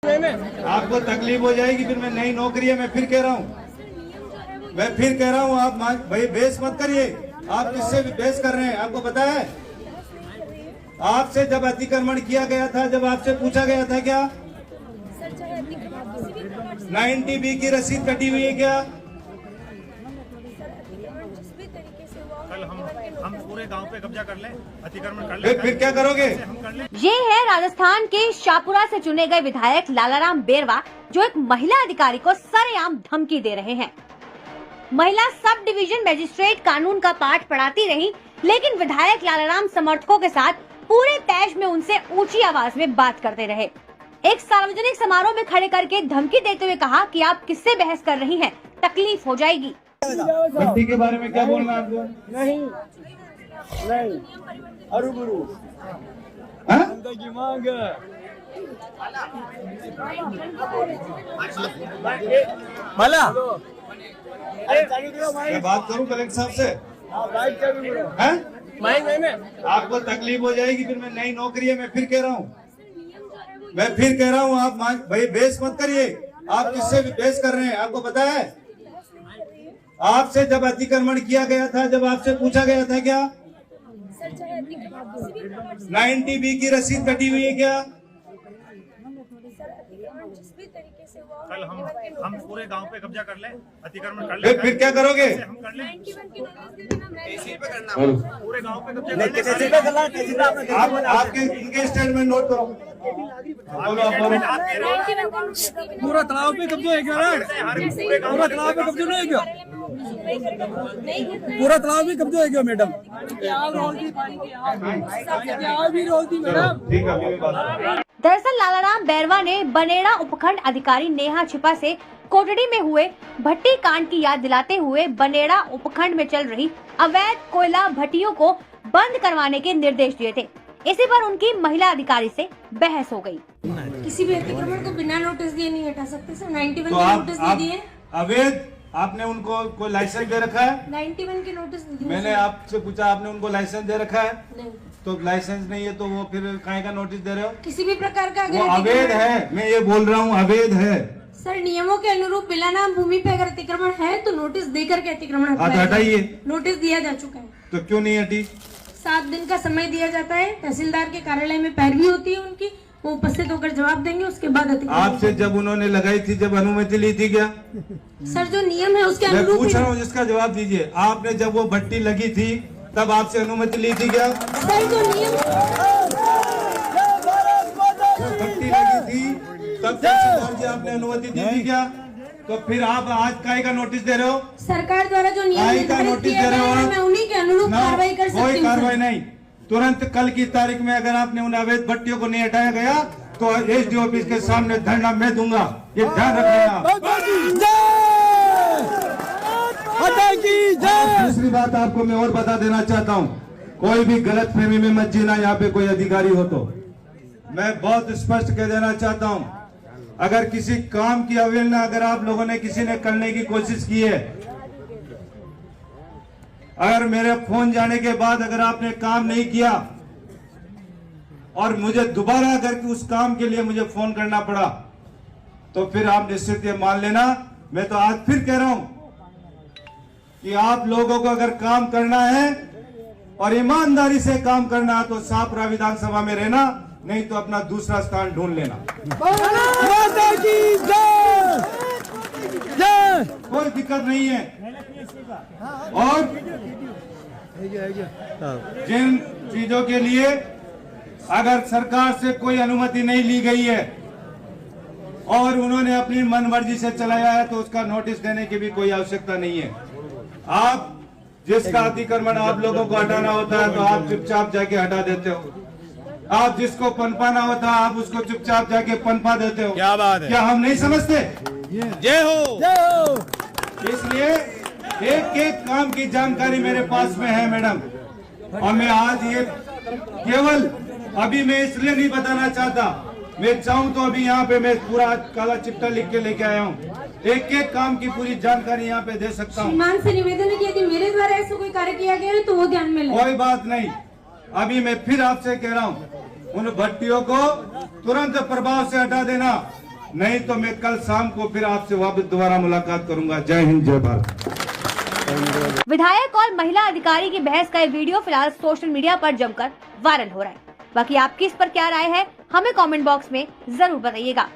आपको तकलीफ हो जाएगी, फिर मैं नई नौकरी है, मैं फिर कह रहा हूँ, आप भाई बहस मत करिए। आप किससे बहस कर रहे हैं? आपको पता है आपसे जब अतिक्रमण किया गया था, जब आपसे पूछा गया था क्या 90B की रसीद कटी हुई है क्या? कल हम पूरे गांव पे कब्जा कर लें, अतिक्रमण कर लें, फिर क्या करोगे? ये है राजस्थान के शाहपुरा से चुने गए विधायक लालाराम बेरवा, जो एक महिला अधिकारी को सरेआम धमकी दे रहे हैं। महिला सब डिवीजन मजिस्ट्रेट कानून का पाठ पढ़ाती रही, लेकिन विधायक लालाराम समर्थकों के साथ पूरे तैश में उनसे ऊंची आवाज में बात करते रहे। एक सार्वजनिक समारोह में खड़े करके धमकी देते हुए कहा कि आप किससे बहस कर रही हैं, तकलीफ हो जाएगी। भट्टी के बारे में क्या बोलना है आपको? नहीं अरु गुरु की मांग भला मैं बात करूं कलेक्टर साहब से? आपको तकलीफ हो जाएगी, फिर मैं नई नौकरी है, मैं फिर कह रहा हूँ, आप भाई बहस मत करिए। आप किससे बहस कर रहे हैं? आपको पता है आपसे जब अतिक्रमण किया गया था, जब आपसे पूछा गया था क्या 90B की रसीद कटी हुई है क्या? कल हम पूरे गांव पे कब्जा कर लें, अतिक्रमण कर लें, फिर क्या करोगे? हम कर लें, पूरे गांव पे कब्जा कर लें। आपके इनके स्टेटमेंट नोट करो। पूरा तालाब पे कब्जा है क्या? पूरा तालाब पे कब्जा नहीं है क्या? पूरा तालाब भी कब्जा है क्या मैडम? ठीक है। दरअसल लालाराम बेरवा ने बनेड़ा उपखंड अधिकारी नेहा छिपा से कोटड़ी में हुए भट्टी कांड की याद दिलाते हुए बनेड़ा उपखंड में चल रही अवैध कोयला भट्टियों को बंद करवाने के निर्देश दिए थे। इसी पर उनकी महिला अधिकारी से बहस हो गई। किसी भी अतिक्रमण को बिना नोटिस दिए नहीं हटा सकते सर। 91 तो के नोटिस दे दिए। अवैध आपने उनको कोई लाइसेंस दे रखा है? 91 के नोटिस दे दिए। मैंने आपसे पूछा, आपने उनको लाइसेंस दे रखा है? नहीं। तो लाइसेंस नहीं है तो वो फिर काहे का नोटिस दे रहे हो? किसी भी प्रकार का वो अवैध है, मैं ये बोल रहा हूँ अवैध है सर। नियमों के अनुरूप बिना नाम भूमि पे अगर अतिक्रमण है तो नोटिस देकर के अतिक्रमण हटाइए। नोटिस दिया जा चुका है। तो क्यों नहीं हटी? 7 दिन का समय दिया जाता है। तहसीलदार के कार्यालय में पैरवी होती है उनकी, वो उपस्थित होकर जवाब देंगे, उसके बाद अतिक्रमण। आपसे जब उन्होंने लगाई थी, जब अनुमति ली थी क्या? सर जो नियम है उसके मैं अनुरूप पूछ रहा हूँ, जिसका जवाब दीजिए। आपने जब वो भट्टी लगी थी तब आपसे अनुमति ली थी क्या? सर जो नियम भट्टी लगी थी तब तहसीलदार जी आपने अनुमति दी थी क्या? तो फिर आप आज काहे का नोटिस दे रहे हो? सरकार द्वारा जो नियम निर्धारित किया गया है, मैं उन्हीं के अनुरूप कार्रवाई कर सकती हूँ। कोई कार्रवाई नहीं। तुरंत कल की तारीख में अगर आपने उन अवैध भट्टियों को नहीं हटाया गया तो एसडीओ ऑफिस के सामने धरना मैं दूंगा, ये ध्यान रखना। दूसरी बात आपको मैं और बता देना चाहता हूँ, कोई भी गलत फहमी में मत जीना। यहाँ पे कोई अधिकारी हो तो मैं बहुत स्पष्ट कह देना चाहता हूँ, अगर किसी काम की अवहेलना अगर आप लोगों ने किसी ने करने की कोशिश की है, अगर मेरे फोन जाने के बाद अगर आपने काम नहीं किया और मुझे दोबारा अगर उस काम के लिए मुझे फोन करना पड़ा तो फिर आप निश्चित ये मान लेना, मैं तो आज फिर कह रहा हूं कि आप लोगों को अगर काम करना है और ईमानदारी से काम करना है तो शाहपुरा विधानसभा में रहना, नहीं तो अपना दूसरा स्थान ढूंढ लेना। कोई दिक्कत नहीं है। और जिन चीजों के लिए अगर सरकार से कोई अनुमति नहीं ली गई है और उन्होंने अपनी मनमर्जी से चलाया है तो उसका नोटिस देने की भी कोई आवश्यकता नहीं है। आप जिसका अतिक्रमण आप लोगों को हटाना होता है तो आप चुपचाप जाके हटा देते हो। आप जिसको पनपाना होता है आप उसको चुपचाप जाके पनपा देते हो। क्या बात है? क्या हम नहीं समझते? जय हो। इसलिए एक एक काम की जानकारी मेरे पास में है मैडम, और मैं आज ये केवल अभी मैं इसलिए नहीं बताना चाहता, मैं चाहूं तो अभी यहाँ पे मैं पूरा काला चिट्ठा लिख के लेके आया हूँ, एक एक काम की पूरी जानकारी यहाँ पे दे सकता हूँ। श्रीमान से निवेदन है कि यदि मेरे द्वारा ऐसा कोई कार्य किया गया है तो वो ध्यान में ले। कोई बात नहीं, अभी मैं फिर आपसे कह रहा हूँ, उन भट्टियों को तुरंत प्रभाव से हटा देना नहीं तो मैं कल शाम को फिर आपसे वापस दोबारा मुलाकात करूंगा। जय हिंद, जय भारत। विधायक और महिला अधिकारी की बहस का ये वीडियो फिलहाल सोशल मीडिया पर जमकर वायरल हो रहा है। बाकी आपकी इस पर क्या राय है, हमें कमेंट बॉक्स में जरूर बताइएगा।